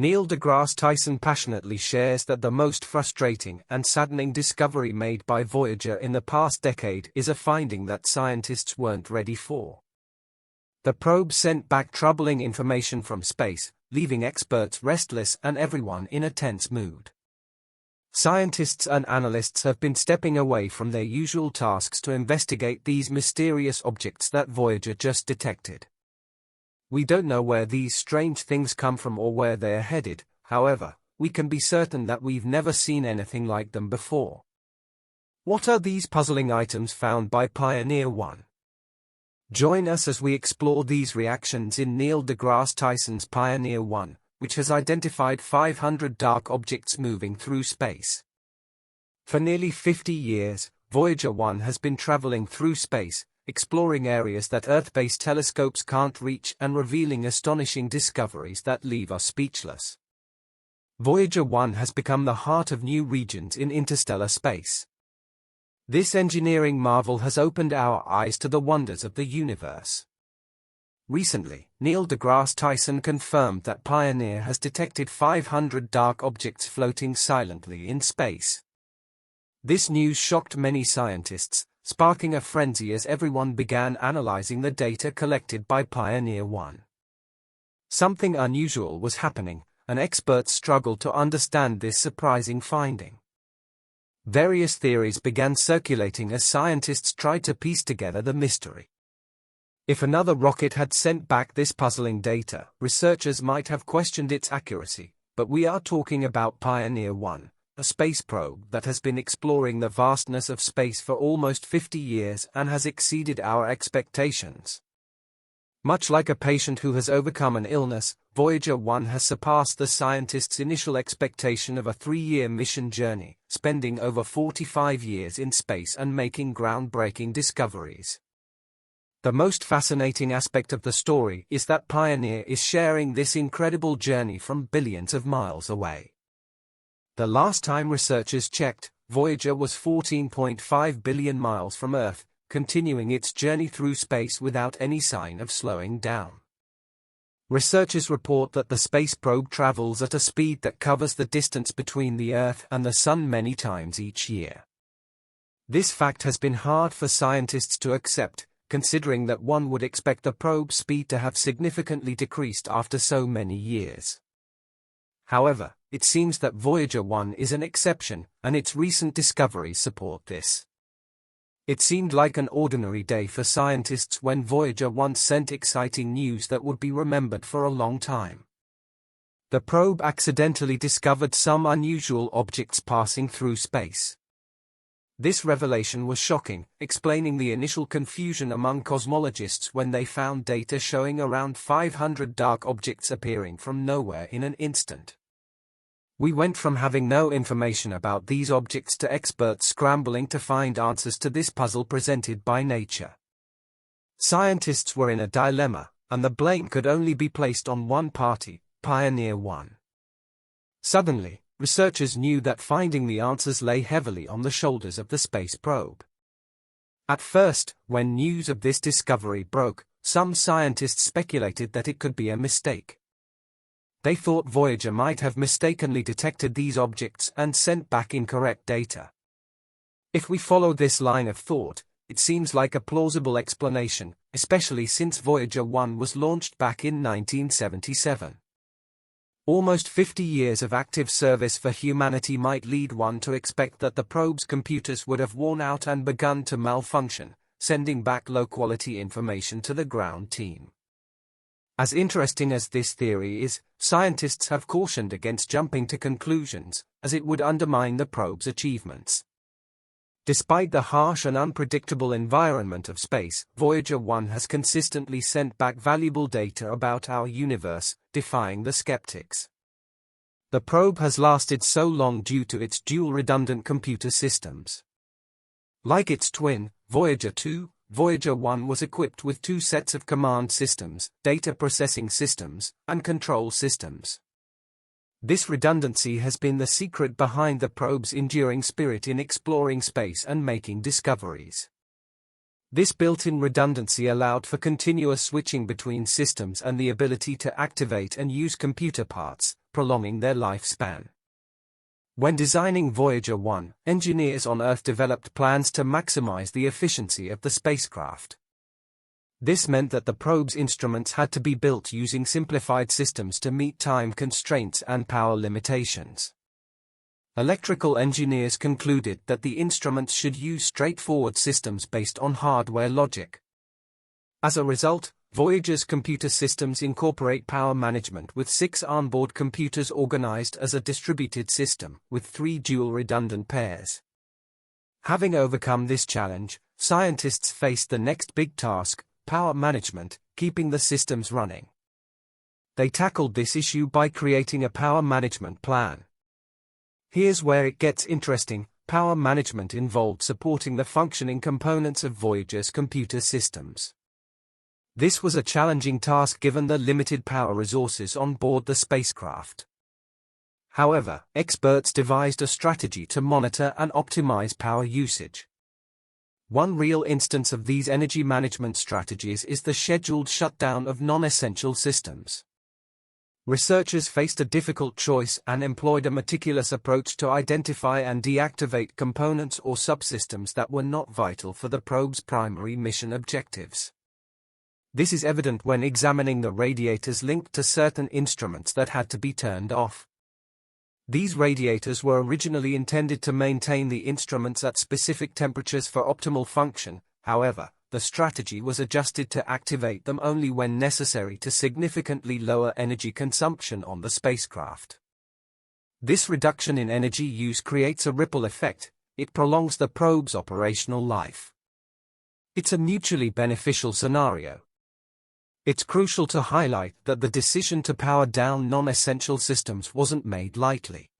Neil deGrasse Tyson passionately shares that the most frustrating and saddening discovery made by Voyager in the past decade is a finding that scientists weren't ready for. The probe sent back troubling information from space, leaving experts restless and everyone in a tense mood. Scientists and analysts have been stepping away from their usual tasks to investigate these mysterious objects that Voyager just detected. We don't know where these strange things come from or where they're headed, however, we can be certain that we've never seen anything like them before. What are these puzzling items found by Pioneer 1? Join us as we explore these reactions in Neil deGrasse Tyson's Pioneer 1, which has identified 500 dark objects moving through space. For nearly 50 years, Voyager 1 has been traveling through space, exploring areas that Earth-based telescopes can't reach and revealing astonishing discoveries that leave us speechless. Voyager 1 has become the heart of new regions in interstellar space. This engineering marvel has opened our eyes to the wonders of the universe. Recently, Neil deGrasse Tyson confirmed that Pioneer has detected 500 dark objects floating silently in space. This news shocked many scientists, sparking a frenzy as everyone began analyzing the data collected by Pioneer 1. Something unusual was happening, and experts struggled to understand this surprising finding. Various theories began circulating as scientists tried to piece together the mystery. If another rocket had sent back this puzzling data, researchers might have questioned its accuracy, but we are talking about Pioneer 1. A space probe that has been exploring the vastness of space for almost 50 years and has exceeded our expectations. Much like a patient who has overcome an illness, Voyager 1 has surpassed the scientists' initial expectation of a 3-year mission journey, spending over 45 years in space and making groundbreaking discoveries. The most fascinating aspect of the story is that Pioneer is sharing this incredible journey from billions of miles away. The last time researchers checked, Voyager was 14.5 billion miles from Earth, continuing its journey through space without any sign of slowing down. Researchers report that the space probe travels at a speed that covers the distance between the Earth and the Sun many times each year. This fact has been hard for scientists to accept, considering that one would expect the probe's speed to have significantly decreased after so many years. However, it seems that Voyager 1 is an exception, and its recent discoveries support this. It seemed like an ordinary day for scientists when Voyager 1 sent exciting news that would be remembered for a long time. The probe accidentally discovered some unusual objects passing through space. This revelation was shocking, explaining the initial confusion among cosmologists when they found data showing around 500 dark objects appearing from nowhere in an instant. We went from having no information about these objects to experts scrambling to find answers to this puzzle presented by nature. Scientists were in a dilemma, and the blame could only be placed on one party, Pioneer 1. Suddenly, researchers knew that finding the answers lay heavily on the shoulders of the space probe. At first, when news of this discovery broke, some scientists speculated that it could be a mistake. They thought Voyager might have mistakenly detected these objects and sent back incorrect data. If we follow this line of thought, it seems like a plausible explanation, especially since Voyager 1 was launched back in 1977. Almost 50 years of active service for humanity might lead one to expect that the probe's computers would have worn out and begun to malfunction, sending back low-quality information to the ground team. As interesting as this theory is, scientists have cautioned against jumping to conclusions, as it would undermine the probe's achievements. Despite the harsh and unpredictable environment of space, Voyager 1 has consistently sent back valuable data about our universe, defying the skeptics. The probe has lasted so long due to its dual redundant computer systems. Like its twin, Voyager 2, Voyager 1 was equipped with 2 sets of command systems, data processing systems, and control systems. This redundancy has been the secret behind the probe's enduring spirit in exploring space and making discoveries. This built-in redundancy allowed for continuous switching between systems and the ability to activate and use computer parts, prolonging their lifespan. When designing Voyager 1, engineers on Earth developed plans to maximize the efficiency of the spacecraft. This meant that the probe's instruments had to be built using simplified systems to meet time constraints and power limitations. Electrical engineers concluded that the instruments should use straightforward systems based on hardware logic. As a result, Voyager's computer systems incorporate power management with 6 onboard computers organized as a distributed system, with 3 dual redundant pairs. Having overcome this challenge, scientists faced the next big task: power management, keeping the systems running. They tackled this issue by creating a power management plan. Here's where it gets interesting. Power management involved supporting the functioning components of Voyager's computer systems. This was a challenging task given the limited power resources on board the spacecraft. However, experts devised a strategy to monitor and optimize power usage. One real instance of these energy management strategies is the scheduled shutdown of non-essential systems. Researchers faced a difficult choice and employed a meticulous approach to identify and deactivate components or subsystems that were not vital for the probe's primary mission objectives. This is evident when examining the radiators linked to certain instruments that had to be turned off. These radiators were originally intended to maintain the instruments at specific temperatures for optimal function. However, the strategy was adjusted to activate them only when necessary to significantly lower energy consumption on the spacecraft. This reduction in energy use creates a ripple effect. It prolongs the probe's operational life. It's a mutually beneficial scenario. It's crucial to highlight that the decision to power down non-essential systems wasn't made lightly.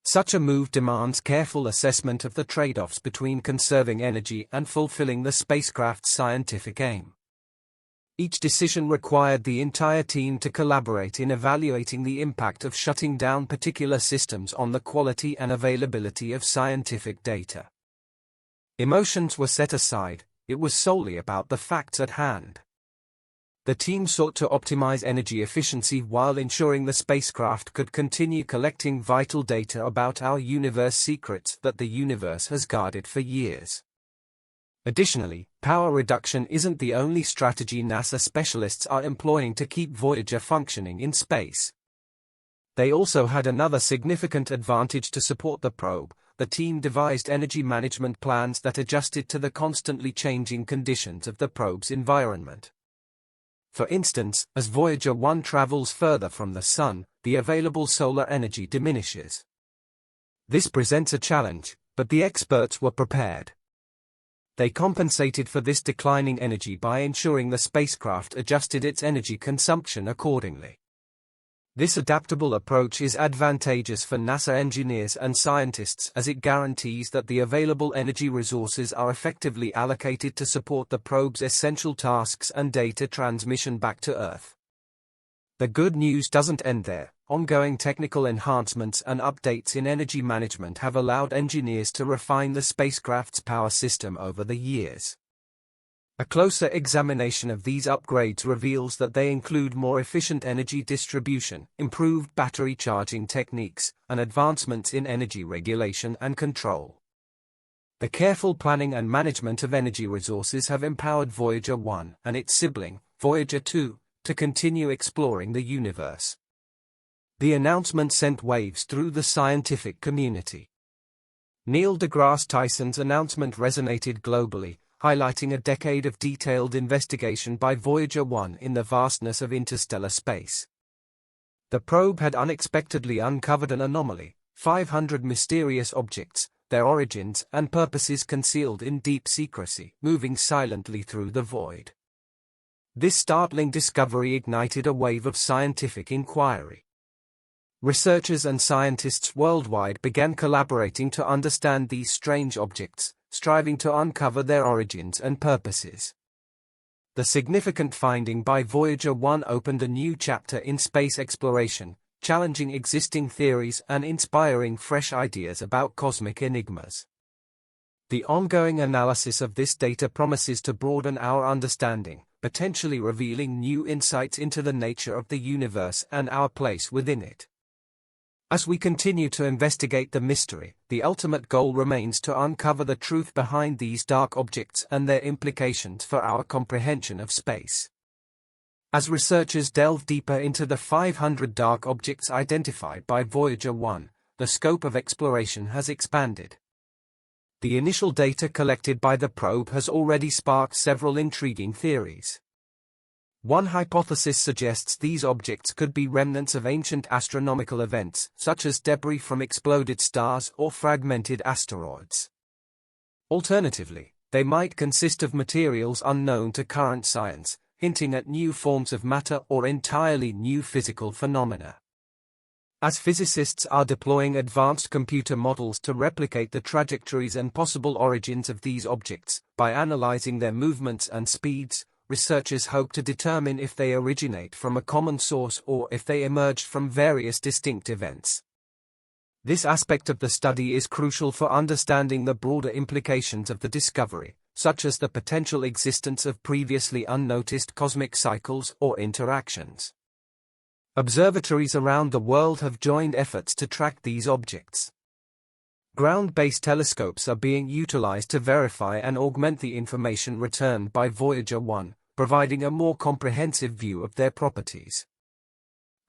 Such a move demands careful assessment of the trade-offs between conserving energy and fulfilling the spacecraft's scientific aim. Each decision required the entire team to collaborate in evaluating the impact of shutting down particular systems on the quality and availability of scientific data. Emotions were set aside. It was solely about the facts at hand. The team sought to optimize energy efficiency while ensuring the spacecraft could continue collecting vital data about our universe, secrets that the universe has guarded for years. Additionally, power reduction isn't the only strategy NASA specialists are employing to keep Voyager functioning in space. They also had another significant advantage to support the probe. The team devised energy management plans that adjusted to the constantly changing conditions of the probe's environment. For instance, as Voyager 1 travels further from the Sun, the available solar energy diminishes. This presents a challenge, but the experts were prepared. They compensated for this declining energy by ensuring the spacecraft adjusted its energy consumption accordingly. This adaptable approach is advantageous for NASA engineers and scientists as it guarantees that the available energy resources are effectively allocated to support the probe's essential tasks and data transmission back to Earth. The good news doesn't end there. Ongoing technical enhancements and updates in energy management have allowed engineers to refine the spacecraft's power system over the years. A closer examination of these upgrades reveals that they include more efficient energy distribution, improved battery charging techniques, and advancements in energy regulation and control. The careful planning and management of energy resources have empowered Voyager 1 and its sibling, Voyager 2, to continue exploring the universe. The announcement sent waves through the scientific community. Neil deGrasse Tyson's announcement resonated globally, highlighting a decade of detailed investigation by Voyager 1 in the vastness of interstellar space. The probe had unexpectedly uncovered an anomaly, 500 mysterious objects, their origins and purposes concealed in deep secrecy, moving silently through the void. This startling discovery ignited a wave of scientific inquiry. Researchers and scientists worldwide began collaborating to understand these strange objects, striving to uncover their origins and purposes. The significant finding by Voyager 1 opened a new chapter in space exploration, challenging existing theories and inspiring fresh ideas about cosmic enigmas. The ongoing analysis of this data promises to broaden our understanding, potentially revealing new insights into the nature of the universe and our place within it. As we continue to investigate the mystery, the ultimate goal remains to uncover the truth behind these dark objects and their implications for our comprehension of space. As researchers delve deeper into the 500 dark objects identified by Voyager 1, the scope of exploration has expanded. The initial data collected by the probe has already sparked several intriguing theories. One hypothesis suggests these objects could be remnants of ancient astronomical events, such as debris from exploded stars or fragmented asteroids. Alternatively, they might consist of materials unknown to current science, hinting at new forms of matter or entirely new physical phenomena. As physicists are deploying advanced computer models to replicate the trajectories and possible origins of these objects, by analyzing their movements and speeds, researchers hope to determine if they originate from a common source or if they emerged from various distinct events. This aspect of the study is crucial for understanding the broader implications of the discovery, such as the potential existence of previously unnoticed cosmic cycles or interactions. Observatories around the world have joined efforts to track these objects. Ground-based telescopes are being utilized to verify and augment the information returned by Voyager 1, providing a more comprehensive view of their properties.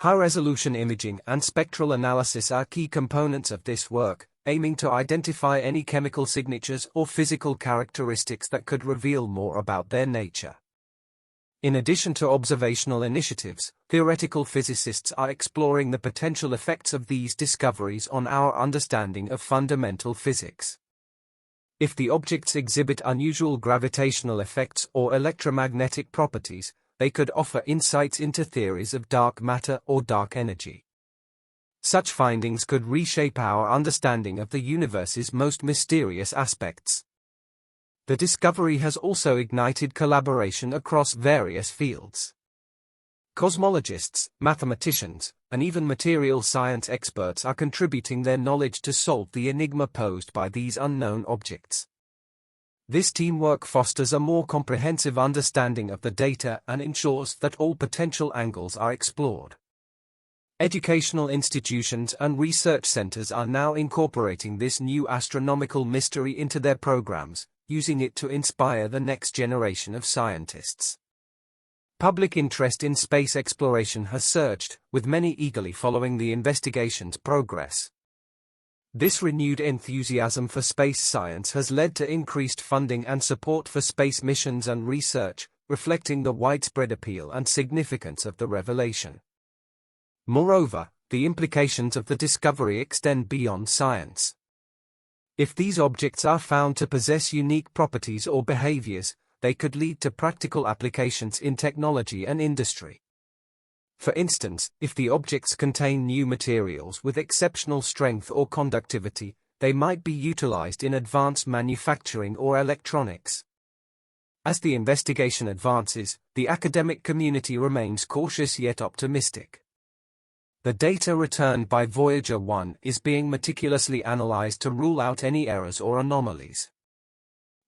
High-resolution imaging and spectral analysis are key components of this work, aiming to identify any chemical signatures or physical characteristics that could reveal more about their nature. In addition to observational initiatives, theoretical physicists are exploring the potential effects of these discoveries on our understanding of fundamental physics. If the objects exhibit unusual gravitational effects or electromagnetic properties, they could offer insights into theories of dark matter or dark energy. Such findings could reshape our understanding of the universe's most mysterious aspects. The discovery has also ignited collaboration across various fields. Cosmologists, mathematicians, and even material science experts are contributing their knowledge to solve the enigma posed by these unknown objects. This teamwork fosters a more comprehensive understanding of the data and ensures that all potential angles are explored. Educational institutions and research centers are now incorporating this new astronomical mystery into their programs, using it to inspire the next generation of scientists. Public interest in space exploration has surged, with many eagerly following the investigation's progress. This renewed enthusiasm for space science has led to increased funding and support for space missions and research, reflecting the widespread appeal and significance of the revelation. Moreover, the implications of the discovery extend beyond science. If these objects are found to possess unique properties or behaviors, they could lead to practical applications in technology and industry. For instance, if the objects contain new materials with exceptional strength or conductivity, they might be utilized in advanced manufacturing or electronics. As the investigation advances, the academic community remains cautious yet optimistic. The data returned by Voyager 1 is being meticulously analyzed to rule out any errors or anomalies.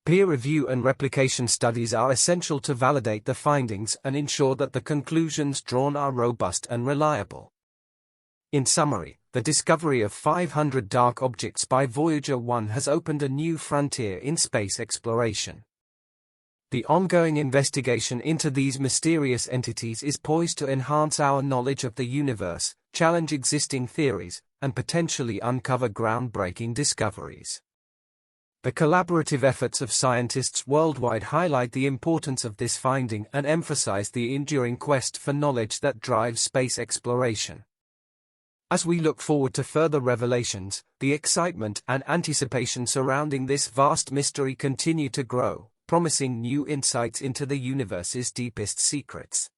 Peer review and replication studies are essential to validate the findings and ensure that the conclusions drawn are robust and reliable. In summary, the discovery of 500 dark objects by Voyager 1 has opened a new frontier in space exploration. The ongoing investigation into these mysterious entities is poised to enhance our knowledge of the universe, challenge existing theories, and potentially uncover groundbreaking discoveries. The collaborative efforts of scientists worldwide highlight the importance of this finding and emphasize the enduring quest for knowledge that drives space exploration. As we look forward to further revelations, the excitement and anticipation surrounding this vast mystery continue to grow, promising new insights into the universe's deepest secrets.